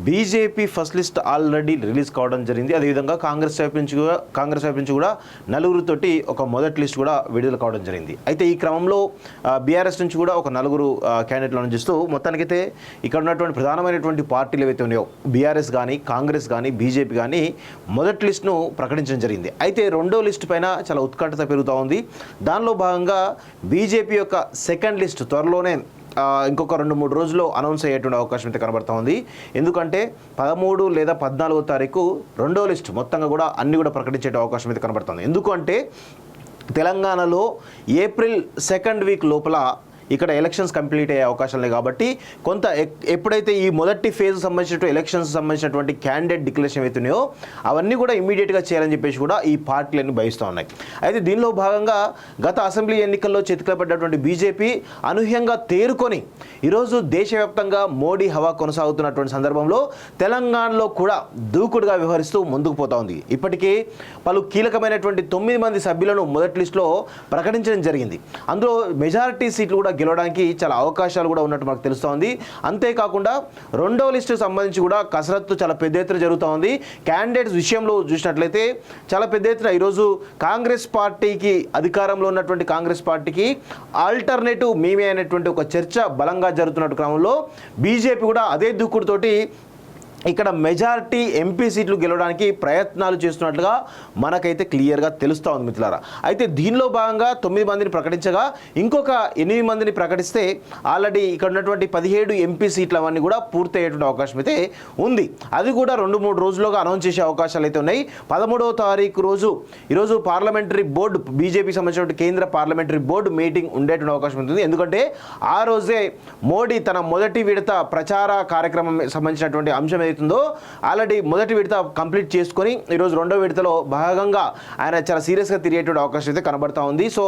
BJP first list already release కావడం జరిగింది. అదేవిధంగా కాంగ్రెస్ వైపు నుంచి కూడా నలుగురితోటి ఒక మొదటి లిస్ట్ కూడా విడుదల కావడం జరిగింది. అయితే ఈ క్రమంలో బీఆర్ఎస్ నుంచి కూడా ఒక నలుగురు క్యాండిడేట్లను చూస్తూ మొత్తానికైతే ఇక్కడ ఉన్నటువంటి ప్రధానమైనటువంటి పార్టీలు ఏవైతే ఉన్నాయో బీఆర్ఎస్ కానీ కాంగ్రెస్ కానీ బీజేపీ కానీ మొదటి లిస్టును ప్రకటించడం జరిగింది. అయితే రెండో లిస్టు పైన చాలా ఉత్కంఠత పెరుగుతూ ఉంది. దానిలో భాగంగా బీజేపీ యొక్క సెకండ్ లిస్ట్ త్వరలోనే ఇంకొక 2-3 రోజుల్లో అనౌన్స్ అయ్యేటువంటి అవకాశం అయితే కనబడతా ఉంది. ఎందుకంటే 13 లేదా 14వ తారీఖు రెండో లిస్ట్ మొత్తంగా కూడా అన్ని కూడా ప్రకటించే అవకాశం అయితే కనబడుతుంది. ఎందుకంటే తెలంగాణలో ఏప్రిల్ 2nd వీక్ లోపల ఇక్కడ ఎలక్షన్స్ కంప్లీట్ అయ్యే అవకాశం లేదు. కాబట్టి కొంత ఎప్పుడైతే ఈ మొదటి ఫేజ్ సంబంధించినటువంటి ఎలక్షన్స్ సంబంధించినటువంటి క్యాండిడేట్ డిక్లరేషన్ అవుతున్నాయో అవన్నీ కూడా ఇమీడియట్గా చేయాలని చెప్పేసి కూడా ఈ పార్టీలన్నీ భయిస్తూ ఉన్నాయి. అయితే దీనిలో భాగంగా గత అసెంబ్లీ ఎన్నికల్లో చితికిలపడ్డటువంటి బీజేపీ అనూహ్యంగా తేరుకొని ఈరోజు దేశవ్యాప్తంగా మోడీ హవా కొనసాగుతున్నటువంటి సందర్భంలో తెలంగాణలో కూడా దూకుడుగా వ్యవహరిస్తూ ముందుకు పోతా ఉంది. ఇప్పటికీ పలు కీలకమైనటువంటి 9 మంది సభ్యులను మొదటి లిస్టులో ప్రకటించడం జరిగింది. అందులో మెజారిటీ సీట్లు కూడా గెలవడానికి చాలా అవకాశాలు కూడా ఉన్నట్టు మనకు తెలుస్తూ ఉంది. అంతేకాకుండా రెండో లిస్టు సంబంధించి కూడా కసరత్తు చాలా పెద్ద ఎత్తున జరుగుతూ ఉంది. క్యాండిడేట్స్ విషయంలో చూసినట్లయితే చాలా పెద్ద ఎత్తున ఈరోజు కాంగ్రెస్ పార్టీకి అధికారంలో ఉన్నటువంటి కాంగ్రెస్ పార్టీకి ఆల్టర్నేటివ్ మేమే అనేటువంటి ఒక చర్చ బలంగా జరుగుతున్నట్టు క్రమంలో బీజేపీ కూడా అదే దూకుడుతోటి ఇక్కడ మెజారిటీ ఎంపీ సీట్లు గెలవడానికి ప్రయత్నాలు చేస్తున్నట్లుగా మనకైతే క్లియర్గా తెలుస్తూ ఉంది మిత్రులారా. అయితే దీనిలో భాగంగా 9 మందిని ప్రకటించగా ఇంకొక 8 మందిని ప్రకటిస్తే ఆల్రెడీ ఇక్కడ ఉన్నటువంటి 17 ఎంపీ సీట్లు అవన్నీ కూడా పూర్తి అయ్యేటువంటి అవకాశం అయితే ఉంది. అది కూడా 2-3 రోజుల్లోగా అనౌన్స్ చేసే అవకాశాలు అయితే ఉన్నాయి. 13వ తారీఖు రోజు ఈరోజు పార్లమెంటరీ బోర్డు బీజేపీకి సంబంధించిన కేంద్ర పార్లమెంటరీ బోర్డు మీటింగ్ ఉండేటువంటి అవకాశం ఉంటుంది. ఎందుకంటే ఆ రోజే మోడీ తన మొదటి విడత ప్రచార కార్యక్రమం సంబంధించినటువంటి అంశం అవుతుందో ఆల్రెడీ మొదటి విడత కంప్లీట్ చేసుకొని ఈరోజు రెండో విడతలో భాగంగా ఆయన చాలా సీరియస్గా తిరిగేటువంటి అవకాశం అయితే కనబడతా ఉంది. సో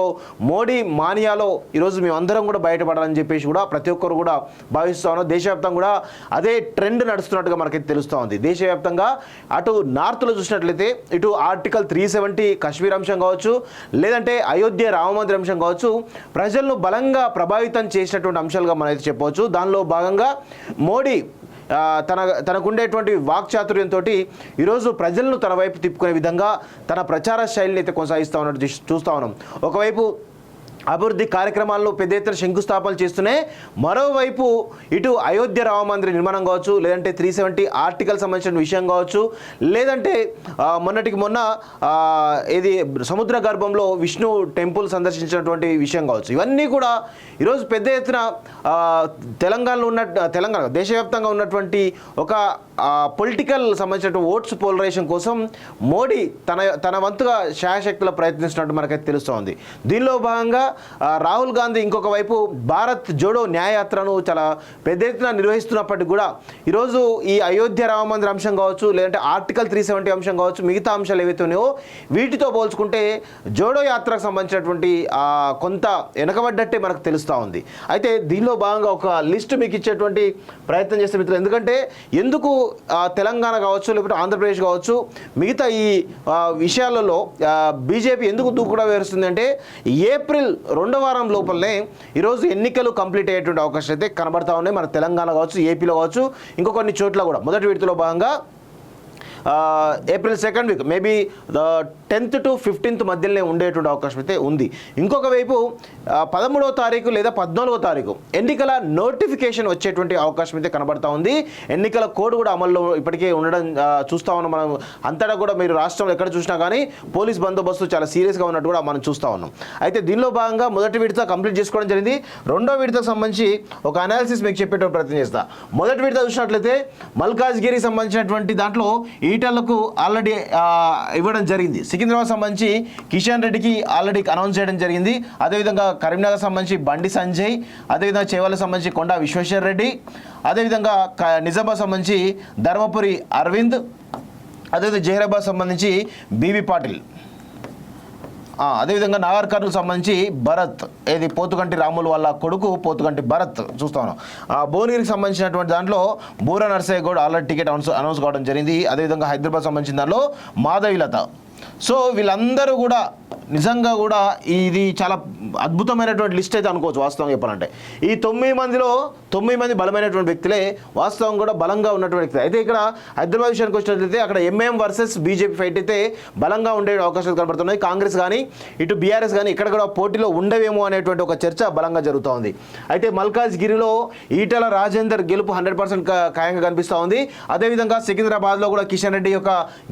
మోడీ మానియాలో ఈరోజు మేమందరం కూడా బయటపడాలని చెప్పేసి కూడా ప్రతి ఒక్కరు కూడా భావిస్తూ ఉన్నాం. దేశవ్యాప్తంగా కూడా అదే ట్రెండ్ నడుస్తున్నట్టుగా మనకైతే తెలుస్తూ ఉంది. దేశవ్యాప్తంగా అటు నార్త్లో చూసినట్లయితే ఇటు ఆర్టికల్ 370 కశ్మీర్ అంశం కావచ్చు, లేదంటే అయోధ్య రామమందిర అంశం కావచ్చు, ప్రజలను బలంగా ప్రభావితం చేసినటువంటి అంశాలుగా మనమైతే చెప్పవచ్చు. దానిలో భాగంగా మోడీ తనకుండేటువంటి వాక్చాతుర్యంతో ఈరోజు ప్రజలను తన వైపు తిప్పుకునే విధంగా తన ప్రచార శైలిని అయితే కొనసాగిస్తూ ఉన్నట్టు చూస్తూ ఉన్నాం. ఒకవైపు అభివృద్ధి కార్యక్రమాల్లో పెద్ద ఎత్తున శంకుస్థాపనలు చేస్తూనే మరోవైపు ఇటు అయోధ్య రామమందిర నిర్మాణం కావచ్చు, లేదంటే 370 ఆర్టికల్ సంబంధించిన విషయం కావచ్చు, లేదంటే మొన్నటికి మొన్న ఇది సముద్ర గర్భంలో విష్ణు టెంపుల్ సందర్శించినటువంటి విషయం కావచ్చు, ఇవన్నీ కూడా ఈరోజు పెద్ద ఎత్తున తెలంగాణ దేశవ్యాప్తంగా ఉన్నటువంటి ఒక పొలిటికల్ సంబంధించిన ఓట్స్ పోలరైజేషన్ కోసం మోడీ తన వంతుగా శాయశక్తుల ప్రయత్నిస్తున్నట్టు మనకైతే తెలుస్తోంది. దీనిలో భాగంగా రాహుల్ గాంధీ ఇంకొక వైపు భారత్ జోడో న్యాయయాత్రను చాలా పెద్ద ఎత్తున నిర్వహిస్తున్నప్పటికీ కూడా ఈరోజు ఈ అయోధ్య రామమందిర అంశం కావచ్చు, లేదంటే ఆర్టికల్ 370 అంశం కావచ్చు, మిగతా అంశాలు ఏవైతే ఉన్నాయో వీటితో పోల్చుకుంటే జోడో యాత్రకు సంబంధించినటువంటి కొంత వెనకబడ్డట్టే మనకు తెలుస్తూ ఉంది. అయితే దీనిలో భాగంగా ఒక లిస్ట్ మీకు ఇచ్చేటువంటి ప్రయత్నం చేస్తే మిత్రులు, ఎందుకంటే ఎందుకు తెలంగాణ కావచ్చు లేకపోతే ఆంధ్రప్రదేశ్ కావచ్చు మిగతా ఈ విషయాలలో బీజేపీ ఎందుకు దూకుడా వ్యవహరిస్తుంది అంటే ఏప్రిల్ 2వ వారం లోపలనే ఈరోజు ఎన్నికలు కంప్లీట్ అయ్యేటువంటి అవకాశాలు అయితే కనబడతా ఉన్నాయి. మన తెలంగాణ కావచ్చు, ఏపీలో కావచ్చు, ఇంకో కొన్ని చోట్ల కూడా మొదటి విడతలో భాగంగా April 2nd week maybe 10th to 15th మధ్యలోనే ఉండేటువంటి అవకాశం అయితే ఉంది. ఇంకొక వైపు 13వ తారీఖు లేదా 14వ తారీఖు ఎన్నికల నోటిఫికేషన్ వచ్చేటువంటి అవకాశం అయితే కనబడతా ఉంది. ఎన్నికల కోడ్ కూడా అమల్లో ఇప్పటికే ఉండడం చూస్తూ ఉన్నాం. మనం అంతటా కూడా మీరు రాష్ట్రంలో ఎక్కడ చూసినా కానీ పోలీస్ బందోబస్తు చాలా సీరియస్గా ఉన్నట్టు కూడా మనం చూస్తూ ఉన్నాం. అయితే దీనిలో భాగంగా మొదటి విడత కంప్లీట్ చేసుకోవడం జరిగింది. రెండో విడతకు సంబంధించి ఒక అనాలిసిస్ మీకు చెప్పేటువంటి ప్రయత్నం చేస్తా. మొదటి విడత చూసినట్లయితే మల్కాజ్గిరికి సంబంధించినటువంటి దాంట్లో ఈటలకు ఆల్రెడీ ఇవ్వడం జరిగింది. సికింద్రాబాద్ సంబంధించి కిషన్ రెడ్డికి ఆల్రెడీ అనౌన్స్ చేయడం జరిగింది. అదేవిధంగా కరీంనగర్ సంబంధించి బండి సంజయ్, అదేవిధంగా చేవలకు సంబంధించి కొండా విశ్వేశ్వర్ రెడ్డి, అదేవిధంగా నిజామాబాద్ సంబంధించి ధర్మపురి అరవింద్, అదేవిధంగా జహీరాబాద్ సంబంధించి బీబీ పాటిల్, అదేవిధంగా నాగర్ కర్నూలు సంబంధించి భరత్, ఏది పోతుగంటి రాములు వాళ్ళ కొడుకు పోతుగంటి భరత్ చూస్తాను. భువనగిరికి సంబంధించినటువంటి దాంట్లో Boora Narsaiah Goud already ticket announce కావడం జరిగింది. అదేవిధంగా హైదరాబాద్ సంబంధించిన దాంట్లో మాధవిలత. సో వీళ్ళందరూ కూడా నిజంగా కూడా ఇది చాలా అద్భుతమైనటువంటి లిస్ట్ అయితే అనుకోవచ్చు వాస్తవంగా చెప్పాలంటే. ఈ 9 మందిలో 9 మంది బలమైనటువంటి వ్యక్తులే వాస్తవం కూడా బలంగా ఉన్నటువంటి వ్యక్తులు. అయితే ఇక్కడ హైదరాబాద్ విషయానికి వచ్చినట్లయితే అక్కడ ఎంఐఎం వర్సెస్ బీజేపీ ఫైట్ అయితే బలంగా ఉండే అవకాశాలు కనబడుతున్నాయి. కాంగ్రెస్ కానీ ఇటు బీఆర్ఎస్ కానీ ఇక్కడ కూడా పోటీలో ఉండవేమో అనేటువంటి ఒక చర్చ బలంగా జరుగుతూ ఉంది. అయితే మల్కాజ్గిరిలో ఈటల రాజేందర్ గెలుపు 100% ఖాయంగా కనిపిస్తూ ఉంది. అదేవిధంగా సికింద్రాబాద్లో కూడా కిషన్ రెడ్డి యొక్క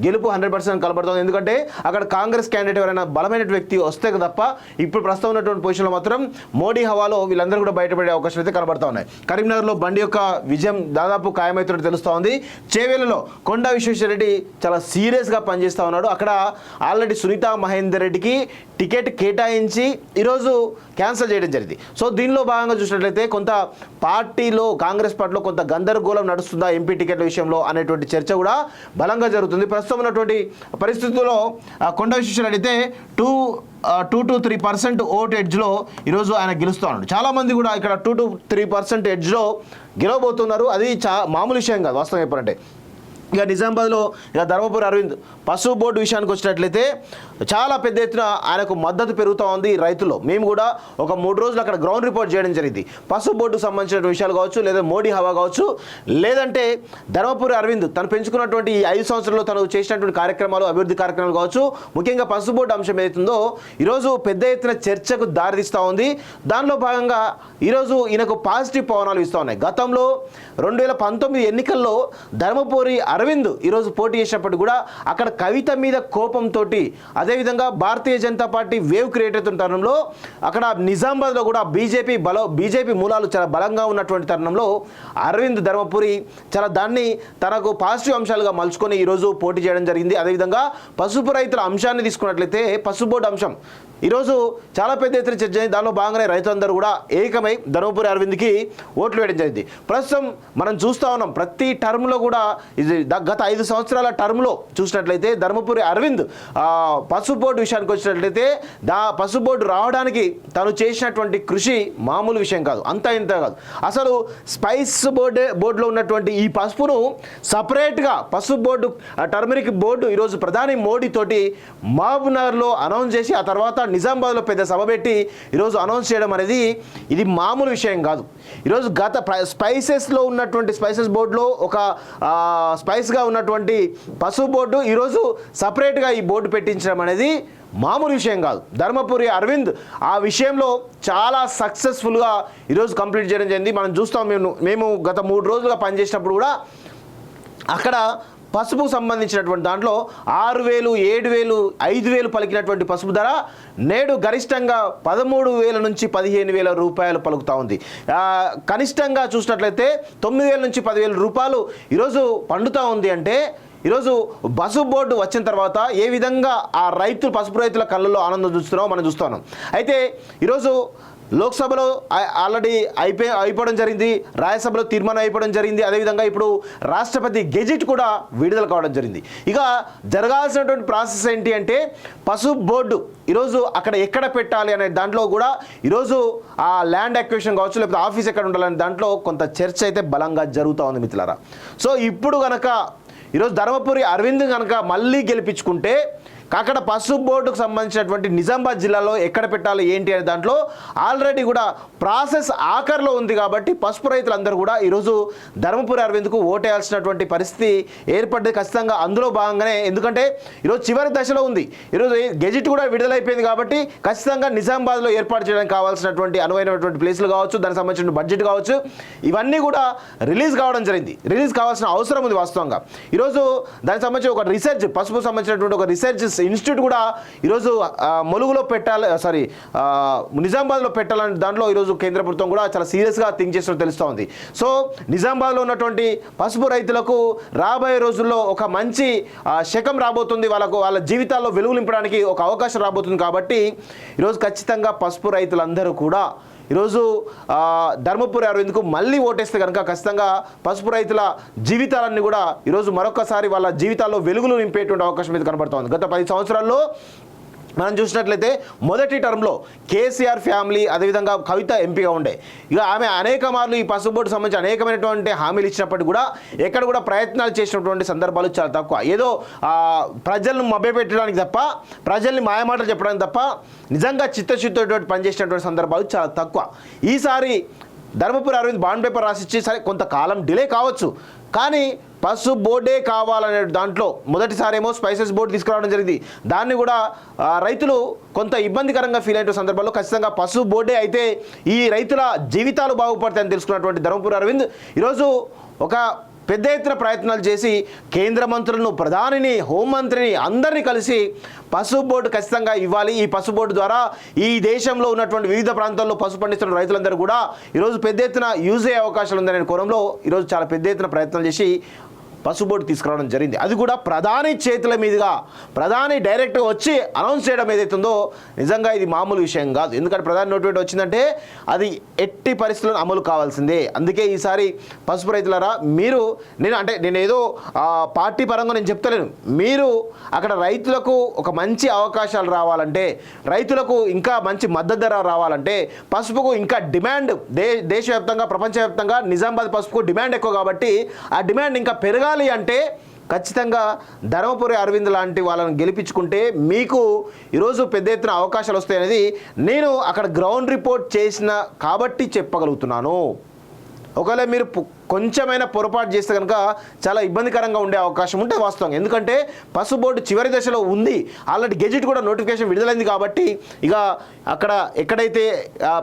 గెలుపు 100% కనబడుతుంది. ఎందుకంటే అక్కడ కాంగ్రెస్ క్యాండిడేట్ ఎవరైనా బలమైన వ్యక్తి వస్తే తప్ప ఇప్పుడు ప్రస్తుతం ఉన్నటువంటి పొజిషన్లో మాత్రం మోడీ హవాలో వీళ్ళందరూ కూడా బయటపడే అవకాశాలు అయితే కనబడతా ఉన్నాయి. కరీంనగర్లో బండి యొక్క విజయం దాదాపు ఖాయమైతున్నట్టు తెలుస్తూ ఉంది. చేవేలలో కొండా విశ్వేశ్వరరెడ్డి చాలా సీరియస్గా పనిచేస్తూ ఉన్నాడు. అక్కడ ఆల్రెడీ సునీతా మహేందర్ రెడ్డికి టికెట్ కేటాయించి ఈరోజు క్యాన్సిల్ చేయడం జరిగింది. సో దీనిలో భాగంగా చూసినట్లయితే కొంత పార్టీలో కాంగ్రెస్ పార్టీలో కొంత గందరగోళం నడుస్తుందా ఎంపీ టికెట్ల విషయంలో అనేటువంటి చర్చ కూడా బలంగా జరుగుతుంది. ప్రస్తుతం ఉన్నటువంటి పరిస్థితుల్లో కొండా విశ్వేశ్వరరెడ్డి అయితే 2 to 3% ఓట్ ఎడ్జ్లో ఈరోజు ఆయన గెలుస్తూ ఉన్నాడు. చాలామంది కూడా ఇక్కడ 2 to 3% ఎడ్జ్లో గెలవబోతున్నారు. అది మామూలు విషయం కాదు వాస్తవం చెప్పాలంటే. ఇక నిజామాబాద్లో ఇక ధర్మపురి అరవింద్ పశువు బోర్డు విషయానికి వచ్చినట్లయితే చాలా పెద్ద ఎత్తున ఆయనకు మద్దతు పెరుగుతూ ఉంది రైతుల్లో. మేము కూడా ఒక 3 రోజులు అక్కడ గ్రౌండ్ రిపోర్ట్ చేయడం జరిగింది. పశువు బోర్డుకు సంబంధించిన విషయాలు కావచ్చు, లేదా మోడీ హవా కావచ్చు, లేదంటే ధర్మపురి అరవింద్ తను పెంచుకున్నటువంటి ఈ 5 సంవత్సరాల్లో తను చేసినటువంటి కార్యక్రమాలు, అభివృద్ధి కార్యక్రమాలు కావచ్చు, ముఖ్యంగా పశువు బోర్డు అంశం ఏదైతుందో ఈరోజు పెద్ద ఎత్తున చర్చకు దారితీస్తూ ఉంది. దానిలో భాగంగా ఈరోజు ఈయనకు పాజిటివ్ పవనాలు ఇస్తూ ఉన్నాయి. గతంలో 2019 ఎన్నికల్లో ధర్మపురి అరవింద్ ఈరోజు పోటీ చేసినప్పటికీ కూడా అక్కడ కవిత మీద కోపంతో, అదేవిధంగా Bharatiya Janata party wave create అవుతున్న తరుణంలో అక్కడ నిజామాబాద్లో కూడా బీజేపీ మూలాలు చాలా బలంగా ఉన్నటువంటి తరుణంలో అరవింద్ ధర్మపురి చాలా దాన్ని తనకు పాజిటివ్ అంశాలుగా మలుచుకొని ఈరోజు పోటీ చేయడం జరిగింది. అదేవిధంగా పసుపు రైతుల అంశాన్ని తీసుకున్నట్లయితే పసుపు బోర్డు అంశం ఈరోజు చాలా పెద్ద ఎత్తున చర్చ అయింది. దానిలో భాగంగానే రైతులందరూ కూడా ఏకమై ధర్మపురి అరవింద్కి ఓట్లు వేయడం జరిగింది. ప్రస్తుతం మనం చూస్తూ ఉన్నాం ప్రతి టర్మ్లో కూడా ఇది గత 5 సంవత్సరాల టర్మ్లో చూసినట్లయితే ధర్మపురి అరవింద్ పసుపు బోర్డు విషయానికి వచ్చినట్లయితే పసుపు బోర్డు రావడానికి తను చేసినటువంటి కృషి మామూలు విషయం కాదు, అంతా ఇంత కాదు. అసలు స్పైస్ బోర్డులో ఉన్నటువంటి ఈ పసుపును సపరేట్గా పసుపు బోర్డు టర్మరిక్ బోర్డు ఈరోజు ప్రధాని మోడీ తోటి మహబూబ్నగర్లో అనౌన్స్ చేసి ఆ తర్వాత నిజామాబాద్లో పెద్ద సభ పెట్టి ఈరోజు అనౌన్స్ చేయడం అనేది ఇది మామూలు విషయం కాదు. ఈరోజు గత స్పైసెస్లో ఉన్నటువంటి స్పైసెస్ బోర్డులో ఒక స్పైస్గా ఉన్నటువంటి పసుపు బోర్డు ఈరోజు సపరేట్గా ఈ బోర్డు పెట్టించడం అనేది మామూలు విషయం కాదు. ధర్మపురి అరవింద్ ఆ విషయంలో చాలా సక్సెస్ఫుల్గా ఈరోజు కంప్లీట్ చేయడం జరిగింది. మనం చూస్తాం, మేము గత 3 రోజులుగా పనిచేసినప్పుడు కూడా అక్కడ పసుపుకు సంబంధించినటువంటి దాంట్లో 6,000, 7,000, 5,000 పలికినటువంటి పసుపు ధర నేడు గరిష్టంగా 13,000 నుంచి 15,000 రూపాయలు పలుకుతూ ఉంది. కనిష్టంగా చూసినట్లయితే 9,000 నుంచి 10,000 రూపాయలు ఈరోజు పండుతూ ఉంది. అంటే ఈరోజు పసుపు బోర్డు వచ్చిన తర్వాత ఏ విధంగా ఆ పసుపు రైతుల కళ్ళల్లో ఆనందం చూస్తున్నామో మనం చూస్తున్నాం. అయితే ఈరోజు లోక్సభలో ఆల్రెడీ అయిపోవడం జరిగింది, రాజ్యసభలో తీర్మానం అయిపోవడం జరిగింది, అదేవిధంగా ఇప్పుడు రాష్ట్రపతి గెజిట్ కూడా విడుదల కావడం జరిగింది. ఇక జరగాల్సినటువంటి ప్రాసెస్ ఏంటి అంటే పసుపు బోర్డు ఈరోజు అక్కడ ఎక్కడ పెట్టాలి అనే దాంట్లో కూడా ఈరోజు ఆ ల్యాండ్ అక్విజిషన్ కావచ్చు, లేకపోతే ఆఫీస్ ఎక్కడ ఉండాలనే దాంట్లో కొంత చర్చ అయితే బలంగా జరుగుతూ ఉంది మిత్రులారా. సో ఇప్పుడు కనుక ఈరోజు ధర్మపురి అరవింద్ కనుక మళ్ళీ గెలిపించుకుంటే అక్కడ పసుపు బోర్డుకు సంబంధించినటువంటి నిజామాబాద్ జిల్లాలో ఎక్కడ పెట్టాలి ఏంటి అనే దాంట్లో ఆల్రెడీ కూడా ప్రాసెస్ ఆఖరిలో ఉంది. కాబట్టి పసుపు రైతులందరూ కూడా ఈరోజు ధర్మపురి అరవింద్కు ఓటేయాల్సినటువంటి పరిస్థితి ఏర్పడ్డది ఖచ్చితంగా. అందులో భాగంగానే ఎందుకంటే ఈరోజు చివరి దశలో ఉంది, ఈరోజు గెజిట్ కూడా విడుదలైపోయింది కాబట్టి ఖచ్చితంగా నిజామాబాద్లో ఏర్పాటు చేయడానికి కావాల్సినటువంటి అనువైనటువంటి ప్లేసులు కావచ్చు, దానికి సంబంధించిన బడ్జెట్ కావచ్చు, ఇవన్నీ కూడా రిలీజ్ కావడం జరిగింది. రిలీజ్ కావాల్సిన అవసరం ఉంది వాస్తవంగా. ఈరోజు దానికి సంబంధించి ఒక రీసెర్చ్, పసుపు సంబంధించినటువంటి ఒక రీసెర్చ్ ఇన్స్టిట్యూట్ కూడా ఈరోజు ములుగులో నిజామాబాద్లో పెట్టాలని దాంట్లో ఈరోజు కేంద్ర ప్రభుత్వం కూడా చాలా సీరియస్గా థింక్ చేసినట్టు తెలుస్తూ ఉంది. సో నిజామాబాద్లో ఉన్నటువంటి పసుపు రైతులకు రాబోయే రోజుల్లో ఒక మంచి శకం రాబోతుంది, వాళ్ళ జీవితాల్లో వెలుగు నింపడానికి ఒక అవకాశం రాబోతుంది. కాబట్టి ఈరోజు ఖచ్చితంగా పసుపు రైతులందరూ కూడా ఈరోజు ధర్మపురి అరవింద్కు మళ్ళీ ఓటేస్తే కనుక ఖచ్చితంగా పసుపు రైతుల జీవితాలన్నీ కూడా ఈరోజు మరొకసారి వాళ్ళ జీవితాల్లో వెలుగులు నింపేటువంటి అవకాశం మీద కనబడుతోంది. గత 10 సంవత్సరాల్లో మనం చూసినట్లయితే మొదటి టర్మ్లో కేసీఆర్ ఫ్యామిలీ అదేవిధంగా కవిత ఎంపీగా ఉండే. ఇక ఆమె అనేక మార్లు ఈ పసుపు బోర్డు సంబంధించి అనేకమైనటువంటి హామీలు ఇచ్చినప్పటికీ కూడా ఎక్కడ కూడా ప్రయత్నాలు చేసినటువంటి సందర్భాలు చాలా తక్కువ. ఏదో ప్రజలను మభ్యపెట్టడానికి తప్ప, ప్రజల్ని మాయమాటలు చెప్పడానికి తప్ప నిజంగా చిత్తశుద్ధితో పనిచేసినటువంటి సందర్భాలు చాలా తక్కువ. ఈసారి ధర్మపురి అరవింద్ బాండ్ పేపర్ రాసిచ్చి సరే కొంతకాలం డిలే కావచ్చు, కానీ పసుపు బోర్డే కావాలనే దాంట్లో మొదటిసారి ఏమో స్పైసెస్ బోర్డు తీసుకురావడం జరిగింది. దాన్ని కూడా రైతులు కొంత ఇబ్బందికరంగా ఫీల్ అయిన సందర్భంలో ఖచ్చితంగా పసుపు బోర్డే అయితే ఈ రైతుల జీవితాలు బాగుపడతాయని తెలుసుకున్నటువంటి ధర్మపురి అరవింద్ ఈరోజు ఒక పెద్ద ఎత్తున ప్రయత్నాలు చేసి కేంద్ర మంత్రులను, ప్రధానిని, హోంమంత్రిని అందరినీ కలిసి పసుపు బోర్డు ఖచ్చితంగా ఇవ్వాలి. ఈ పసుపు బోర్డు ద్వారా ఈ దేశంలో ఉన్నటువంటి వివిధ ప్రాంతాల్లో పసుపు పండిస్తున్న రైతులందరూ కూడా ఈరోజు పెద్ద ఎత్తున యూజ్ అయ్యే అవకాశాలు ఉందనే కోణంలో ఈరోజు చాలా పెద్ద ఎత్తున ప్రయత్నాలు చేసి పసుపు బోర్డు తీసుకురావడం జరిగింది. అది కూడా ప్రధాని చేతుల మీదుగా, ప్రధాని డైరెక్ట్గా వచ్చి అనౌన్స్ చేయడం ఏదైతుందో నిజంగా ఇది మామూలు విషయం కాదు. ఎందుకంటే ప్రధాని నోటిఫికేషన్ వచ్చిందంటే అది ఎట్టి పరిస్థితుల్లో అమలు కావాల్సిందే. అందుకే ఈసారి పసుపు రైతులారా, నేను ఏదో పార్టీ పరంగా నేను చెప్తలేను, మీరు అక్కడ రైతులకు ఒక మంచి అవకాశాలు రావాలంటే, రైతులకు ఇంకా మంచి మద్దతు ధర రావాలంటే, పసుపుకు ఇంకా డిమాండ్ దేశవ్యాప్తంగా, ప్రపంచవ్యాప్తంగా నిజామాబాద్ పసుపుకు డిమాండ్ ఎక్కువ కాబట్టి ఆ డిమాండ్ ఇంకా పెరగాలి అంటే ఖచ్చితంగా ధర్మపురి అరవింద్ లాంటి వాళ్ళని గెలిపించుకుంటే మీకు ఈరోజు పెద్ద ఎత్తున అవకాశాలు వస్తాయనేది నేను అక్కడ గ్రౌండ్ రిపోర్ట్ చేసిన కాబట్టి చెప్పగలుగుతున్నాను. ఒకవేళ మీరు కొంచెమైనా పొరపాటు చేస్తే కనుక చాలా ఇబ్బందికరంగా ఉండే అవకాశం ఉంటుంది వాస్తవం. ఎందుకంటే పసుపు బోర్డు చివరి దశలో ఉంది, ఆల్రెడీ గెజిట్ కూడా నోటిఫికేషన్ విడుదలైంది కాబట్టి ఇక అక్కడ ఎక్కడైతే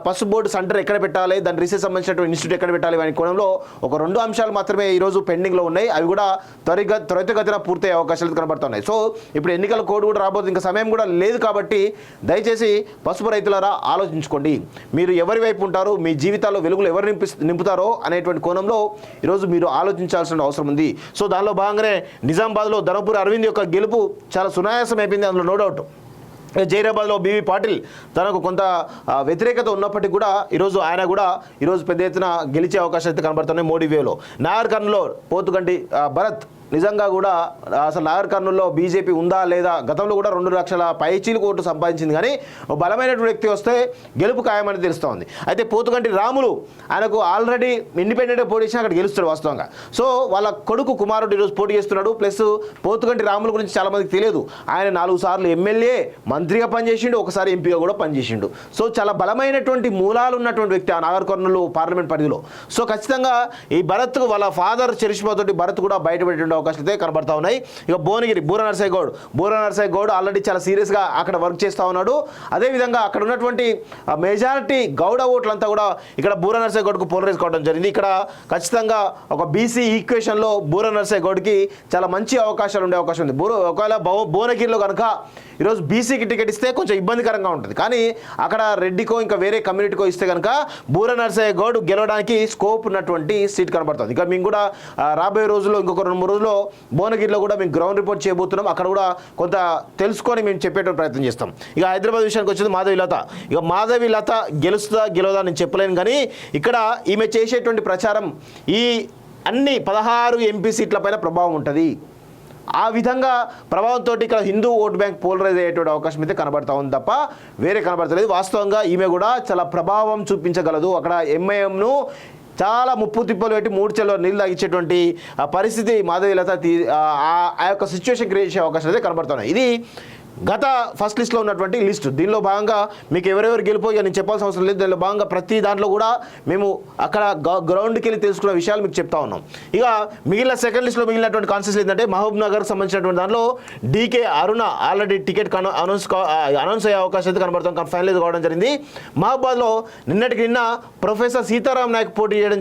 పసుపు బోర్డు సెంటర్ ఎక్కడ పెట్టాలి, దాని రీసెర్చ్ సంబంధించినటువంటి ఇన్స్టిట్యూట్ ఎక్కడ పెట్టాలి అనే కోణంలో ఒక 2 అంశాలు మాత్రమే ఈరోజు పెండింగ్లో ఉన్నాయి. అవి కూడా త్వరితగతిన పూర్తయ్యే అవకాశాలు కనబడుతున్నాయి. సో ఇప్పుడు ఎన్నికల కోడ్ కూడా రాబోతుంది, ఇంకా సమయం కూడా లేదు కాబట్టి దయచేసి పసుపు రైతులారా ఆలోచించుకోండి. మీరు ఎవరి వైపు ఉంటారో, మీ జీవితాల్లో వెలుగులు ఎవరు నింపుతారో అనేటువంటి కోణంలో ఈరోజు మీరు ఆలోచించాల్సిన అవసరం ఉంది. సో దానిలో భాగంగానే నిజామాబాద్లో ధర్మపురి అరవింద్ యొక్క గెలుపు చాలా సునాయాసం అయిపోయింది, అందులో నో డౌట్. జైరాబాద్లో బీవీ పాటిల్ తనకు కొంత వ్యతిరేకత ఉన్నప్పటికీ కూడా ఆయన కూడా పెద్ద ఎత్తున గెలిచే అవకాశాలు అయితే కనబడుతున్నాయి మోడీ వేవ్లో. నాగర్ కర్నూల్లో పోతుగంటి భరత్ నిజంగా కూడా అసలు నాగర్ కర్నూల్లో బీజేపీ ఉందా లేదా, గతంలో కూడా 2 లక్షల పైచీలకు ఓటు సంపాదించింది, కానీ బలమైనటువంటి వ్యక్తి వస్తే గెలుపు ఖాయమని తెలుస్తోంది. అయితే పోతుగంటి రాములు ఆయనకు ఆల్రెడీ ఇండిపెండెంట్గా పోటీ చేసి అక్కడ గెలుస్తాడు వాస్తవంగా. సో వాళ్ళ కొడుకు కుమారుడు ఈరోజు పోటీ చేస్తున్నాడు. ప్లస్ పోతుగంటి రాముల గురించి చాలామందికి తెలియదు, ఆయన 4 సార్లు ఎమ్మెల్యే, మంత్రిగా పనిచేసిండు, ఒకసారి ఎంపీగా కూడా పనిచేసిండు. సో చాలా బలమైనటువంటి మూలాలు ఉన్నటువంటి వ్యక్తి ఆ నాగర్ కర్నూలు పార్లమెంట్ పరిధిలో. సో ఖచ్చితంగా ఈ భరత్ వాళ్ళ ఫాదర్ చరిష్మాతోటి భరత్ కూడా బయటపెట్టిన అవకాశాలు అయితే కనబడతా ఉన్నాయి. ఇక భువనగిరి బూర నరసయ్య గౌడ్ ఆల్రెడీ చాలా సీరియస్గా అక్కడ వర్క్ చేస్తూ ఉన్నాడు. అదేవిధంగా అక్కడ ఉన్నటువంటి మెజారిటీ గౌడ ఓట్లంతా కూడా ఇక్కడ బూర నరసయ్య గౌడ్కు పోలరైజ్ కావడం జరిగింది. ఇక్కడ ఖచ్చితంగా ఒక బీసీ ఈక్వేషన్లో బూర నరసయ్య గౌడ్కి చాలా మంచి అవకాశాలు ఉండే అవకాశం ఉంది. ఒకవేళ భువనగిరిలో కనుక ఈరోజు బీసీకి టికెట్ ఇస్తే కొంచెం ఇబ్బందికరంగా ఉంటుంది, కానీ అక్కడ రెడ్డికో ఇంకా వేరే కమ్యూనిటీకో ఇస్తే కనుక బూర నరసయ్య గౌడ్ గెలవడానికి స్కోప్ ఉన్నటువంటి సీట్ కనబడుతుంది. ఇక మేము కూడా రాబోయే రోజుల్లో ఇంకొక 2-3 రోజుల్లో భువనగిరిలో కూడా మేము గ్రౌండ్ రిపోర్ట్ చేయబోతున్నాం. అక్కడ కూడా కొంత తెలుసుకొని మేము చెప్పేటువంటి ప్రయత్నం చేస్తాం. ఇక హైదరాబాద్ విషయానికి వచ్చింది మాధవీలత. ఇక మాధవీలత గెలుదా నేను చెప్పలేను, కానీ ఇక్కడ ఈమె చేసేటువంటి ప్రచారం ఈ అన్ని 16 ఎంపీ సీట్ల పైన ప్రభావం ఉంటుంది. ఆ విధంగా ప్రభావంతో ఇక్కడ హిందూ ఓట్ బ్యాంక్ పోలరైజ్ అయ్యేటువంటి అవకాశం అయితే కనబడతా ఉంది తప్ప వేరే కనబడతలేదు. వాస్తవంగా ఈమె కూడా చాలా ప్రభావం చూపించగలదు. అక్కడ ఎంఐఎంను చాలా ముప్పు తిప్పలు పెట్టి 3 చెల్లో నీళ్ళు తాగించేటువంటి పరిస్థితి మాధవీలత ఆ యొక్క సిచ్యువేషన్ క్రియేట్ చేసే అవకాశాలు అయితే కనబడుతున్నాయి. ఇది గత ఫస్ట్ లిస్ట్లో ఉన్నటువంటి లిస్టు. దీనిలో భాగంగా మీకు ఎవరెవరు గెలిపోయి నేను చెప్పాల్సిన అవసరం లేదు. దీనిలో భాగంగా ప్రతి దాంట్లో కూడా మేము అక్కడ గ్రౌండ్కి వెళ్ళి తెలుసుకున్న విషయాలు మీకు చెప్తా ఉన్నాం. ఇక మిగిలిన సెకండ్ లిస్ట్లో మిగిలినటువంటి కాన్సెస్ ఏంటంటే మహబూబ్ నగర్కి సంబంధించినటువంటి దాంట్లో డీకే అరుణ ఆల్రెడీ టికెట్ అనౌన్స్ అయ్యే అవకాశం అయితే కనబడుతుంది, ఫైనలైజ్ కావడం జరిగింది. మహబూబాద్లో నిన్న ప్రొఫెసర్ సీతారాం నాయక్ పోటీ చేయడం,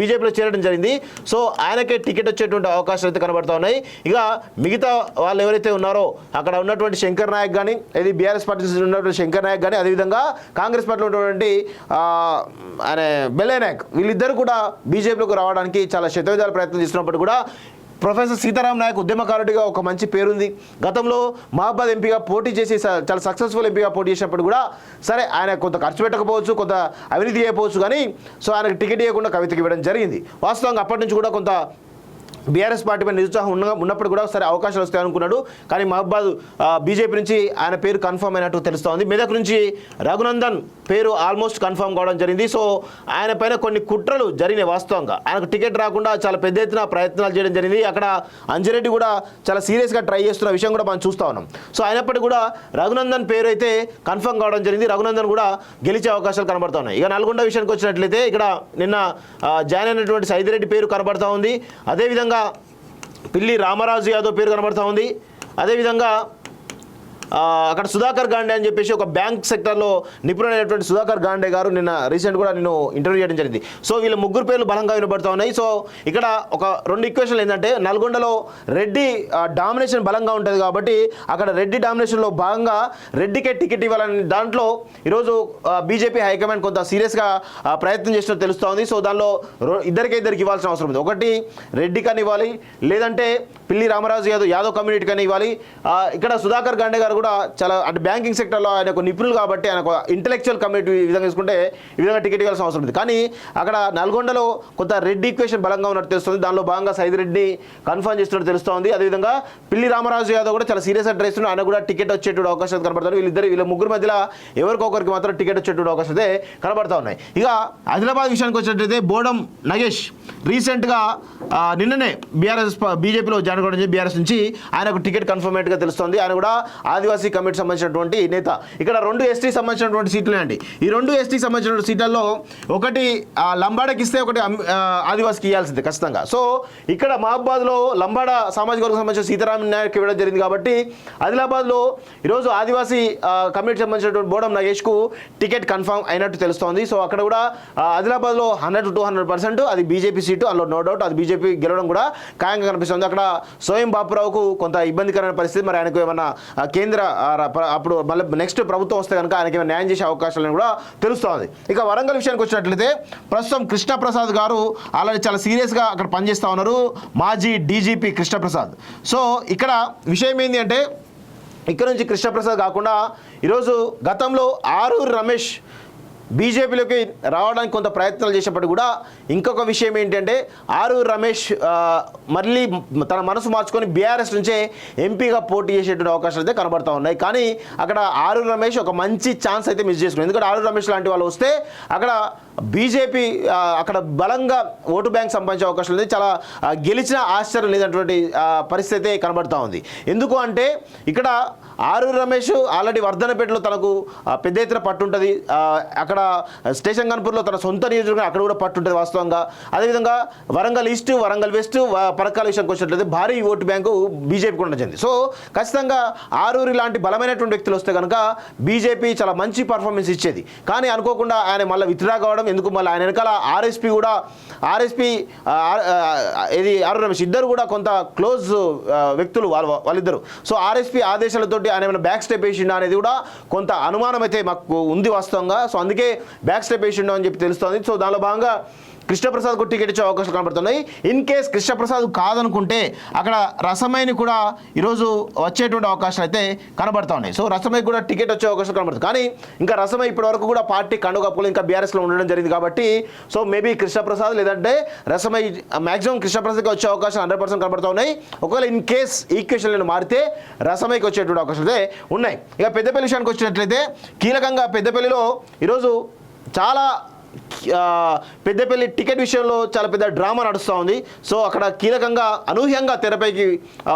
బీజేపీలో చేరడం జరిగింది. సో ఆయనకే టికెట్ వచ్చేటువంటి అవకాశాలు అయితే కనబడుతూ ఉన్నాయి. ఇక మిగతా వాళ్ళు ఎవరైతే ఉన్నారో అక్కడ ఉన్నటువంటి శంకర్ నాయక్ కానీ, ఇది బీఆర్ఎస్ పార్టీ ఉన్నటువంటి శంకర్ నాయక్ కానీ, అదేవిధంగా కాంగ్రెస్ పార్టీలో ఉన్నటువంటి బెల్లయ్య నాయక్, వీళ్ళిద్దరు కూడా బీజేపీలోకి రావడానికి చాలా శతవిధాల ప్రయత్నం చేస్తున్నప్పుడు కూడా ప్రొఫెసర్ సీతారాం నాయక్ ఉద్యమకారుడిగా ఒక మంచి పేరుంది. గతంలో మహబాద్ ఎంపీగా పోటీ చేసి చాలా సక్సెస్ఫుల్ ఎంపీగా పోటీ చేసినప్పుడు కూడా సరే ఆయన కొంత ఖర్చు పెట్టకపోవచ్చు, కొంత అవినీతి చేయకపోవచ్చు, కానీ సో ఆయనకు టికెట్ ఇవ్వకుండా కవితకి ఇవ్వడం జరిగింది. వాస్తవంగా అప్పటి నుంచి కూడా కొంత బీఆర్ఎస్ పార్టీ పైన నిరుత్సాహం ఉన్నప్పుడు కూడా సరే అవకాశాలు వస్తాయి అనుకున్నాడు. కానీ మహబాద్ బీజేపీ నుంచి ఆయన పేరు కన్ఫర్మ్ అయినట్టు తెలుస్తోంది. మెదక్ నుంచి రఘునందన్ పేరు ఆల్మోస్ట్ కన్ఫర్మ్ కావడం జరిగింది. సో ఆయన పైన కొన్ని కుట్రలు జరిగినాయి. వాస్తవంగా ఆయనకు టికెట్ రాకుండా చాలా పెద్ద ఎత్తున ప్రయత్నాలు చేయడం జరిగింది. అక్కడ అంజిరెడ్డి కూడా చాలా సీరియస్గా ట్రై చేస్తున్న విషయం కూడా మనం చూస్తూ ఉన్నాం. సో అయినప్పటికీ కూడా రఘునందన్ పేరు అయితే కన్ఫర్మ్ కావడం జరిగింది. రఘునందన్ కూడా గెలిచే అవకాశాలు కనబడుతున్నాయి. ఇక నల్గొండ విషయానికి వచ్చినట్లయితే ఇక్కడ నిన్న జాయిన్ అయినటువంటి సైదిరెడ్డి పేరు కనబడుతూ ఉంది. అదేవిధంగా పిల్లి రామరాజు యాదవ్ పేరు కనబడుతూ ఉంది. అదేవిధంగా అక్కడ సుధాకర్ గాండే అని చెప్పేసి ఒక బ్యాంక్ సెక్టర్లో నిపుణులైనటువంటి సుధాకర్ గాండే గారు నిన్న రీసెంట్ కూడా నేను ఇంటర్వ్యూ చేయడం జరిగింది. సో వీళ్ళ ముగ్గురు పేర్లు బలంగా వినబడుతూ ఉన్నాయి. సో ఇక్కడ ఒక రెండు ఈక్వేషన్లు ఏంటంటే నల్గొండలో రెడ్డి డామినేషన్ బలంగా ఉంటుంది కాబట్టి అక్కడ రెడ్డి డామినేషన్లో భాగంగా రెడ్డికే టికెట్ ఇవ్వాలని దాంట్లో ఈరోజు బీజేపీ హైకమాండ్ కొంత సీరియస్గా ప్రయత్నం చేసినట్టు తెలుస్తోంది. సో దానిలో ఇద్దరికి ఇవ్వాల్సిన అవసరం ఉంది. ఒకటి రెడ్డి కానీ ఇవ్వాలి, లేదంటే పిల్లి రామరాజు యాదవ్ కమ్యూనిటీ కానీ ఇవ్వాలి. ఇక్కడ సుధాకర్ గాండే గారు కూడా చాలా అంటే బ్యాంకింగ్ సెక్టర్లో ఆయన ఒక నిపుణులు కాబట్టి ఆయన ఒక ఇంటెలెక్చువల్ కమ్యూనిటీ ఈ విధంగా తీసుకుంటే ఈ విధంగా టికెట్ ఇవ్వాల్సిన అవసరం ఉంది. కానీ అక్కడ నల్గొండలో కొంత రెడ్డి ఈక్వేషన్ బలంగా ఉన్నట్టు తెలుస్తుంది. దానిలో భాగంగా సైదిరెడ్డిని కన్ఫర్మ్ చేస్తున్నట్టు తెలుస్తోంది. అదేవిధంగా పిల్లి రామరాజు యాదవ్ కూడా చాలా సీరియస్గా ట్రై చేస్తున్నారు. ఆయన కూడా టికెట్ వచ్చేటువంటి అవకాశాలు కనబడతారు. వీళ్ళ ముగ్గురు మధ్యలో ఎవరికొకరికి మాత్రం టికెట్ వచ్చేటువంటి అవకాశం అయితే కనబడతా ఉన్నాయి. ఇక ఆదిలాబాద్ విషయానికి వచ్చినట్లయితే బోడం నగేష్ రీసెంట్గా నిన్ననే బీజేపీలో జాయిన్ కావడం బీఆర్ఎస్ నుంచి ఆయనకు టికెట్ కన్ఫర్మేట్గా తెలుస్తోంది. ఆయన కూడా ఆదివాసీ కమిటీకి సంబంధించినటువంటి నేత. ఇక్కడ 2 ఎస్టీ సంబంధించినటువంటి సీట్లే అండి. ఈ 2 ఎస్టీ సంబంధించినటువంటి సీట్లలో ఒకటి లంబాడకి ఇస్తే ఒకటి ఆదివాసీకి ఇవ్వాల్సిందే ఖచ్చితంగా. సో ఇక్కడ మహబాద్లో లంబాడ సామాజిక వర్గం సంబంధించిన సీతారాం నాయక్ ఇవ్వడం జరిగింది కాబట్టి ఆదిలాబాద్లో ఈరోజు ఆదివాసీ కమిటీకి సంబంధించినటువంటి బోడం నగేష్కు టికెట్ కన్ఫర్మ్ అయినట్టు తెలుస్తోంది. సో అక్కడ కూడా ఆదిలాబాద్లో 100 to 200% అది బీజేపీ సీటు, అందులో నో డౌట్ అది బీజేపీ గెలవడం కూడా ఖాయంగా కనిపిస్తుంది. అక్కడ స్వయం బాపురావుకు కొంత ఇబ్బందికరమైన పరిస్థితి. మరి ఆయనకు ఏమన్నా కేంద్ర అప్పుడు మళ్ళీ నెక్స్ట్ ప్రభుత్వం వస్తే కనుక ఆయనకి ఏమైనా న్యాయం చేసే అవకాశాలను కూడా తెలుస్తోంది. ఇక వరంగల్ విషయానికి వచ్చినట్లయితే ప్రస్తుతం కృష్ణప్రసాద్ గారు ఆల్రెడీ చాలా సీరియస్గా అక్కడ పనిచేస్తూ ఉన్నారు. మాజీ డీజీపీ కృష్ణప్రసాద్. సో ఇక్కడ విషయం ఏంటి అంటే ఇక్కడ నుంచి కృష్ణప్రసాద్ కాకుండా ఈరోజు గతంలో ఆరూరి రమేష్ బీజేపీలోకి రావడానికి కొంత ప్రయత్నాలు చేసినప్పటికీ కూడా ఇంకొక విషయం ఏంటంటే ఆరూరి రమేష్ మళ్ళీ తన మనసు మార్చుకొని బీఆర్ఎస్ నుంచే ఎంపీగా పోటీ చేసేటువంటి అవకాశాలు అయితే కనబడతా ఉన్నాయి. కానీ అక్కడ ఆరూరి రమేష్ ఒక మంచి ఛాన్స్ అయితే మిస్ చేసుకున్నారు. ఎందుకంటే ఆరూరి రమేష్ లాంటి వాళ్ళు వస్తే అక్కడ బీజేపీ అక్కడ బలంగా ఓటు బ్యాంక్ సంపాదించే అవకాశం లేదు. చాలా గెలిచిన ఆశ్చర్యం లేనటువంటి పరిస్థితి అయితే కనబడతా ఉంది. ఎందుకు అంటే ఇక్కడ ఆరూరి రమేష్ ఆల్రెడీ వర్ధనపేటలో తనకు పెద్ద ఎత్తున పట్టుంటుంది. అక్కడ స్టేషన్ కన్పూర్లో తన సొంత నియోజకవర్గం అక్కడ కూడా పట్టుంటుంది వాస్తవంగా. అదేవిధంగా వరంగల్ ఈస్ట్, వరంగల్ వెస్ట్, పరకాల విషయానికి వచ్చినట్లయితే భారీ ఓటు బ్యాంకు బీజేపీకి ఉండొచ్చింది. సో ఖచ్చితంగా ఆరూరి లాంటి బలమైనటువంటి వ్యక్తులు వస్తే కనుక బీజేపీ చాలా మంచి పర్ఫార్మెన్స్ ఇచ్చేది. కానీ అనుకోకుండా ఆయన మళ్ళీ విత్డ్రా కావడం ఎందుకు, మళ్ళీ ఆయన వెనకాల ఆర్ఎస్పీ ఇది ఆరూరి రమేష్ ఇద్దరు కూడా కొంత క్లోజ్ వ్యక్తులు వాళ్ళిద్దరు. సో ఆర్ఎస్పీ ఆదేశాలతో ఆయన ఏమైనా బ్యాక్ స్టెప్ వేసిండా అనేది కూడా కొంత అనుమానం అయితే మాకు ఉంది వాస్తవంగా. సో అందుకే బ్యాక్ స్టెప్ వేసిండా అని చెప్పి తెలుస్తోంది. సో దానిలో భాగంగా కృష్ణప్రసాద్కు టికెట్ ఇచ్చే అవకాశాలు కనబడుతున్నాయి. ఇన్ కేస్ కృష్ణప్రసాద్ కాదనుకుంటే అక్కడ రసమైని కూడా ఈరోజు వచ్చేటువంటి అవకాశాలు అయితే కనబడతా ఉన్నాయి. సో రసమై కూడా టికెట్ వచ్చే అవకాశాలు కనబడుతుంది. కానీ ఇంకా రసమై ఇప్పటి వరకు కూడా పార్టీ కండుగప్పులు ఇంకా బీఆర్ఎస్లో ఉండడం జరిగింది కాబట్టి సో మేబీ కృష్ణప్రసాద్ లేదంటే రసమై మ్యాక్సిమం కృష్ణప్రసాద్కి వచ్చే అవకాశాలు 100% కనబడుతూ ఉన్నాయి. ఒకవేళ ఇన్ కేస్ ఈక్వేషన్లను మారితే రసమైకి వచ్చేటువంటి అవకాశాలు అయితే ఉన్నాయి. ఇక పెద్దపల్లి విషయానికి వచ్చినట్లయితే కీలకంగా పెద్దపల్లిలో ఈరోజు చాలా పెద్దపల్లి టికెట్ విషయంలో చాలా పెద్ద డ్రామా నడుస్తూ ఉంది. సో అక్కడ కీలకంగా అనూహ్యంగా తెరపైకి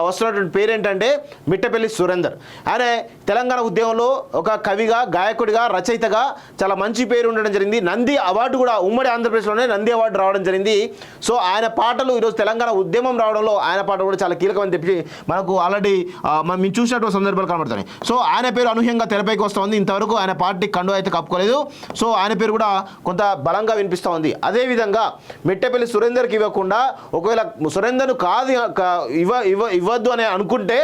వస్తున్నటువంటి పేరు ఏంటంటే మిట్టపల్లి సురేందర్. ఆయన తెలంగాణ ఉద్యమంలో ఒక కవిగా, గాయకుడిగా, రచయితగా చాలా మంచి పేరు ఉండడం జరిగింది. నంది అవార్డు కూడా ఉమ్మడి ఆంధ్రప్రదేశ్లోనే నంది అవార్డు రావడం జరిగింది. సో ఆయన పాటలు ఈరోజు తెలంగాణ ఉద్యమం రావడంలో ఆయన పాట కూడా చాలా కీలకమని చెప్పి మనకు ఆల్రెడీ మేము చూసినటువంటి సందర్భాలు కనబడుతున్నాయి. సో ఆయన పేరు అనూహ్యంగా తెరపైకి వస్తుంది. ఇంతవరకు ఆయన పార్టీ కండు అయితే కప్పుకోలేదు. సో ఆయన పేరు కూడా కొంత బలంగా వినిపిస్తూ ఉంది. అదేవిధంగా మిట్టపల్లి సురేందర్కి ఇవ్వకుండా ఒకవేళ సురేందర్ను కాదు ఇవ్వద్దు అని అనుకుంటే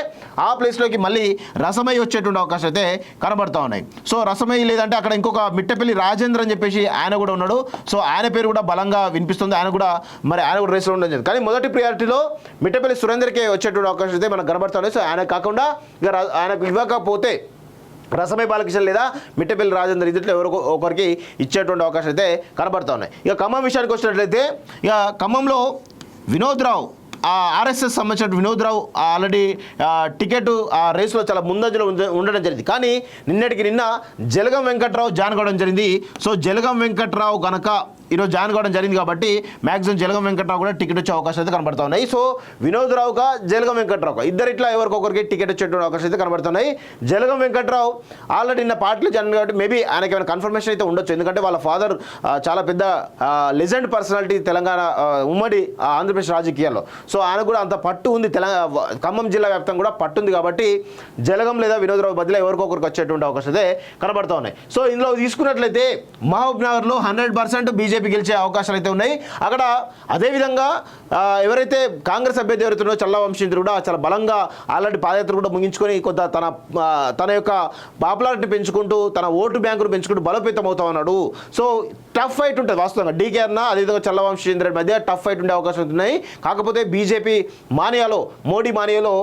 ఆ ప్లేస్లోకి మళ్ళీ రసమై వచ్చేటువంటి అవకాశం అయితే కనబడతా ఉన్నాయి. సో రసమై లేదంటే అక్కడ ఇంకొక మిట్టపల్లి రాజేంద్ర అని చెప్పేసి ఆయన కూడా ఉన్నాడు. సో ఆయన పేరు కూడా బలంగా వినిపిస్తుంది. ఆయన కూడా రేస్లో ఉండడం. కానీ మొదటి ప్రియారిటీలో మిట్టపల్లి సురేందర్కే వచ్చేటువంటి అవకాశం అయితే మనకు కనబడతా ఉన్నాయి. సో ఆయన కాకుండా ఇక ఆయనకు ఇవ్వకపోతే రసమై బాలకృష్ణ లేదా మిట్టపల్లి రాజేందర్ ఇద్దరు ఎవరో ఒకరికి ఇచ్చేటువంటి అవకాశం అయితే కనబడతా ఉన్నాయి. ఇక ఖమ్మం విషయానికి వచ్చినట్లయితే ఇక ఖమ్మంలో వినోద్ రావు ఆర్ఎస్ఎస్ సంబంధించిన వినోద్ రావు ఆల్రెడీ టికెట్ రేసులో చాలా ముందంజలో ఉండడం జరిగింది. కానీ నిన్న జలగం వెంకట్రావు జాయిన్ కావడం జరిగింది. సో జలగం వెంకట్రావు కనుక ఈరోజు జాయిన్ కావడం జరిగింది కాబట్టి మ్యాక్సిమం జలగం వెంకట్రావు కూడా టికెట్ వచ్చే అవకాశాలు అయితే కనబడుతూ ఉన్నాయి. సో వినోద్ రావుగా జలగం వెంకట్రావుగా ఇద్దరిట్లా ఎవరికొకరికి టికెట్ వచ్చేటువంటి అవకాశాలు అయితే కనబడుతున్నాయి. జలగం వెంకట్రావు ఆల్రెడీ నిన్న పార్టీలో జాయిన్ కాబట్టి మేబీ ఆయనకి ఏమైనా కన్ఫర్మేషన్ అయితే ఉండొచ్చు. ఎందుకంటే వాళ్ళ ఫాదర్ చాలా పెద్ద లెజెండ్ పర్సనాలిటీ తెలంగాణ ఉమ్మడి ఆంధ్రప్రదేశ్ రాజకీయాల్లో. సో ఆయన కూడా అంత పట్టు ఉంది, ఖమ్మం జిల్లా వ్యాప్తంగా కూడా పట్టు ఉంది కాబట్టి జలగం లేదా వినోద్ రావు బదిలీ ఎవరికొకరికి వచ్చేటువంటి అవకాశాలు అయితే కనబడుతూ ఉన్నాయి. సో ఇందులో తీసుకున్నట్లయితే మహబూబ్ నగర్లో 100% బీజేపీ గెలిచే అవకాశాలు అయితే ఉన్నాయి. అక్కడ అదేవిధంగా ఎవరైతే కాంగ్రెస్ అభ్యర్థి ఎవరైతే చల్లా వంశీంద్రుడు కూడా చాలా బలంగా ఆల్రెడీ పాదయాత్ర కూడా ముగించుకొని కొంత తన యొక్క పాపులారిటీ పెంచుకుంటూ తన ఓటు బ్యాంకును పెంచుకుంటూ బలోపేతం అవుతా ఉన్నాడు. సో టఫ్ ఫైట్ ఉంటుంది వాస్తవంగా డీకే అన్న అదేవిధంగా చల్లా వంశీంద్రుడి మధ్య టఫ్ ఫైట్ ఉండే అవకాశాలు ఉన్నాయి. కాకపోతే బీజేపీ మానియాలో మోడీ మానియాలో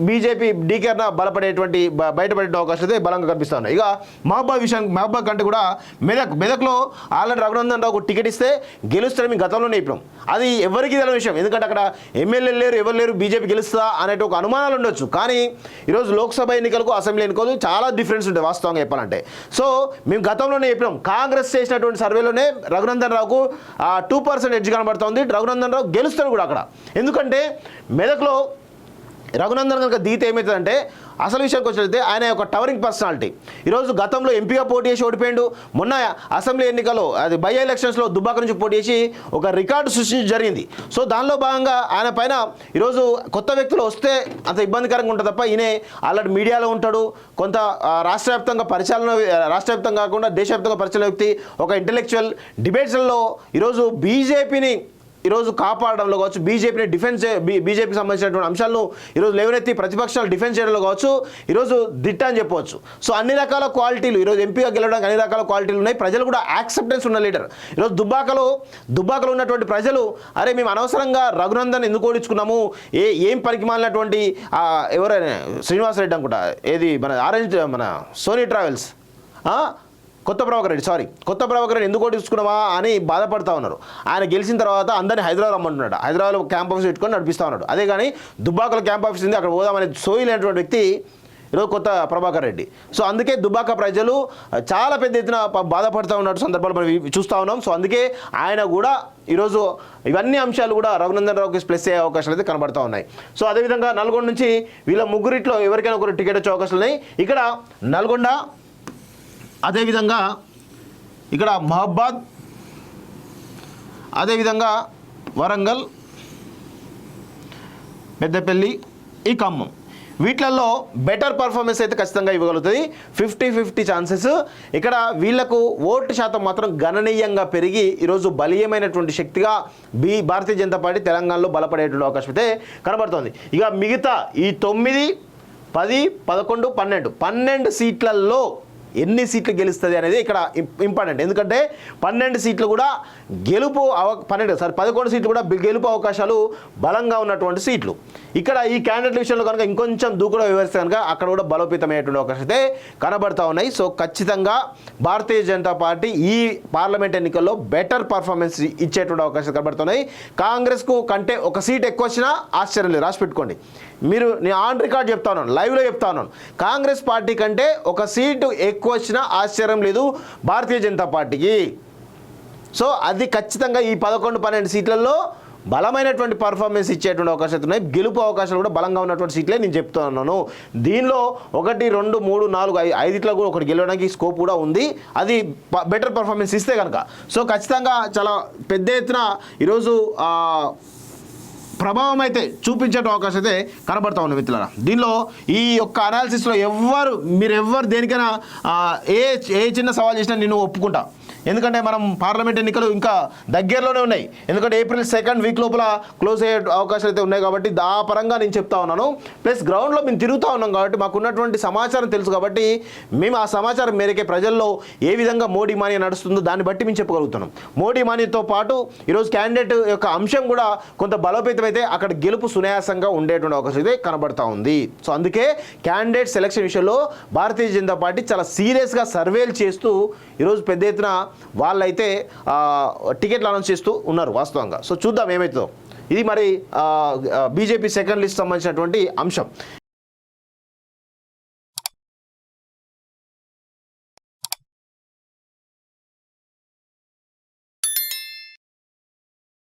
బీజేపీ డీకేర్న బలపడేటువంటి బయటపడే అవకాశాలు అయితే బలంగా కనిపిస్తూ ఉన్నాయి. ఇక మహబాబ్ కంటే కూడా మెదక్లో ఆల్రెడీ రఘునందన్ రావుకు టికెట్ ఇస్తే గెలుస్తారని మేము గతంలోనే చెప్పినాం. అది ఎవరికి తెలియని విషయం, ఎందుకంటే అక్కడ ఎమ్మెల్యేలు లేరు, ఎవరు లేరు, బీజేపీ గెలుస్తా అనే ఒక అనుమానాలు ఉండొచ్చు. కానీ ఈరోజు లోక్సభ ఎన్నికలకు అసెంబ్లీ ఎన్నికలు చాలా డిఫరెన్స్ ఉంటాయి వాస్తవంగా చెప్పాలంటే. సో మేము గతంలోనే చెప్పినాం, కాంగ్రెస్ చేసినటువంటి సర్వేలోనే రఘునందన్ రావుకు 2% ఎడ్జ్ కనబడుతుంది. రఘునందన్ రావు గెలుస్తాడు కూడా అక్కడ. ఎందుకంటే మెదక్లో రఘునందన్ కనుక దిగితే ఏమవుతుందంటే అసలు విషయానికి వచ్చినట్లయితే ఆయన ఒక టవరింగ్ పర్సనాలిటీ. ఈరోజు గతంలో ఎంపీగా పోటీ చేసి ఓడిపోయాడు. మొన్న అసెంబ్లీ ఎన్నికల్లో అది బై ఎలక్షన్స్లో దుబ్బాక నుంచి పోటీ చేసి ఒక రికార్డు సృష్టించడం జరిగింది. సో దానిలో భాగంగా ఆయన పైన ఈరోజు కొత్త వ్యక్తులు వస్తే అంత ఇబ్బందికరంగా ఉంటుంది తప్ప ఈయన ఆల్రెడీ మీడియాలో ఉంటాడు. కొంత రాష్ట్ర వ్యాప్తంగా కాకుండా దేశవ్యాప్తంగా పరిచయం వ్యక్తి, ఒక ఇంటెలెక్చువల్ డిబేట్స్లలో ఈరోజు బీజేపీని ఈరోజు కాపాడడంలో కావచ్చు, బీజేపీకి సంబంధించినటువంటి అంశాలను ఈరోజు లేవనెత్తి ప్రతిపక్షాలు డిఫెన్స్ చేయడంలో కావచ్చు ఈరోజు దిట్ట అని చెప్పవచ్చు. సో అన్ని రకాల క్వాలిటీలు ఈరోజు ఎంపీగా గెలవడానికి అన్ని రకాల క్వాలిటీలు ఉన్నాయి. ప్రజలు కూడా యాక్సెప్టెన్స్ ఉన్న లీడర్. ఈరోజు దుబ్బాకలో ఉన్నటువంటి ప్రజలు అరే మేము అనవసరంగా రఘునందన్ ఎందుకు ఓడించుకున్నాము, ఏం పనికి మాలినటువంటి ఎవరైనా శ్రీనివాసరెడ్డి అనుకుంటా, ఏది మన సోనీ ట్రావెల్స్ కొత్త ప్రభాకర్ రెడ్డి ఎందుకు ఓడించుకున్నావా అని బాధపడతా ఉన్నారు. ఆయన గెలిచిన తర్వాత అందరినీ హైదరాబాద్ రమ్మంటున్నాడు. హైదరాబాద్లో క్యాంప్ ఆఫీస్ పెట్టుకొని నడిపిస్తూ ఉన్నాడు. అదే కానీ దుబ్బాకలో క్యాంప్ ఆఫీస్ ఉంది, అక్కడ పోదామనే సోయిలేనటువంటి వ్యక్తి ఈరోజు కొత్త ప్రభాకర్ రెడ్డి. సో అందుకే దుబ్బాక ప్రజలు చాలా పెద్ద ఎత్తున బాధపడుతూ ఉన్నట్టు సందర్భాలు మనం చూస్తూ ఉన్నాం. సో అందుకే ఆయన కూడా ఈరోజు ఇవన్నీ అంశాలు కూడా రఘునందన్ రావుకి ప్లస్ అయ్యే అవకాశాలు అయితే కనబడుతూ ఉన్నాయి. సో అదేవిధంగా నల్గొండ నుంచి వీళ్ళ ముగ్గురిట్లో ఎవరికైనా ఒకరు టికెట్ వచ్చే అవకాశాలు ఉన్నాయి. ఇక్కడ నల్గొండ, అదేవిధంగా ఇక్కడ మహబాద్, అదేవిధంగా వరంగల్, పెద్దపల్లి, ఈ ఖమ్మం, వీటిలలో బెటర్ పర్ఫార్మెన్స్ అయితే ఖచ్చితంగా ఇవ్వగలుగుతుంది. 50-50 ఛాన్సెస్. ఇక్కడ వీళ్లకు ఓటు శాతం మాత్రం గణనీయంగా పెరిగి ఈరోజు బలీయమైనటువంటి శక్తిగా భారతీయ జనతా పార్టీ తెలంగాణలో బలపడేటువంటి అవకాశం అయితే కనబడుతుంది. ఇక మిగతా ఈ 9, 10, 11, 12 సీట్లలో ఎన్ని సీట్లు గెలుస్తుంది అనేది ఇక్కడ ఇంపార్టెంట్. ఎందుకంటే 12 సీట్లు కూడా 11 సీట్లు కూడా గెలుపు అవకాశాలు బలంగా ఉన్నటువంటి సీట్లు. ఇక్కడ ఈ క్యాండిడేట్ విషయంలో కనుక ఇంకొంచెం దూకుడుగా వివరిస్తే కనుక అక్కడ కూడా బలోపేతమయ్యేటువంటి అవకాశం అయితే కనబడుతూ ఉన్నాయి. సో ఖచ్చితంగా భారతీయ జనతా పార్టీ ఈ పార్లమెంట్ ఎన్నికల్లో బెటర్ పర్ఫార్మెన్స్ ఇచ్చేటువంటి అవకాశాలు కనబడుతున్నాయి. కాంగ్రెస్కు కంటే ఒక సీట్ ఎక్కువ వచ్చినా ఆశ్చర్యం లేదు, రాసి పెట్టుకోండి. నేను ఆన్ రికార్డ్ చెప్తా ఉన్నాను, లైవ్లో చెప్తా ఉన్నాను, కాంగ్రెస్ పార్టీ కంటే ఒక సీటు ఎక్కువ వచ్చినా ఆశ్చర్యం లేదు భారతీయ జనతా పార్టీకి. సో అది ఖచ్చితంగా ఈ 11-12 సీట్లలో బలమైనటువంటి పర్ఫార్మెన్స్ ఇచ్చేటువంటి అవకాశాలు ఉన్నాయి. గెలుపు అవకాశాలు కూడా బలంగా ఉన్నటువంటి సీట్లే నేను చెప్తున్నాను. దీనిలో 1, 2, 3, 4, 5 కూడా ఒకటి గెలవడానికి స్కోప్ కూడా ఉంది, అది బెటర్ పర్ఫార్మెన్స్ ఇస్తే కనుక. సో ఖచ్చితంగా చాలా పెద్ద ఎత్తున ఈరోజు ప్రభావం అయితే చూపించే అవకాశం అయితే కనబడతా ఉంది మిత్రులారా. దీనిలో ఈ యొక్క అనాలిసిస్లో మీరు దేనికైనా ఏ చిన్న సవాల్ చేసినా నేను ఒప్పుకుంటా. ఎందుకంటే మనం పార్లమెంట్ ఎన్నికలు ఇంకా దగ్గరలోనే ఉన్నాయి. ఎందుకంటే April 2nd వీక్ లోపల క్లోజ్ అయ్యే అవకాశాలు అయితే ఉన్నాయి కాబట్టి ఆ పరంగా నేను చెప్తా ఉన్నాను. ప్లస్ గ్రౌండ్లో మేము తిరుగుతూ ఉన్నాం కాబట్టి మాకు ఉన్నటువంటి సమాచారం తెలుసు కాబట్టి మేము ఆ సమాచారం మేరకే ప్రజల్లో ఏ విధంగా మోడీ మానియా నడుస్తుందో దాన్ని బట్టి మేము చెప్పగలుగుతున్నాం. మోడీ మానియాతో పాటు ఈరోజు క్యాండిడేట్ యొక్క అంశం కూడా కొంత బలోపేతం అయితే అక్కడ గెలుపు సునాయాసంగా ఉండేటువంటి అవకాశం అయితే కనబడతా ఉంది. సో అందుకే క్యాండిడేట్ సెలక్షన్ విషయంలో భారతీయ జనతా పార్టీ చాలా సీరియస్గా సర్వేలు చేస్తూ ఈరోజు పెద్ద ఎత్తున వాళ్ళైతే టికెట్లు అనౌన్స్ చేస్తూ ఉన్నారు వాస్తవంగా. సో చూద్దాం ఏమవుతుందో. ఇది మరి బీజేపీ సెకండ్ లిస్ట్ సంబంధించినటువంటి అంశం.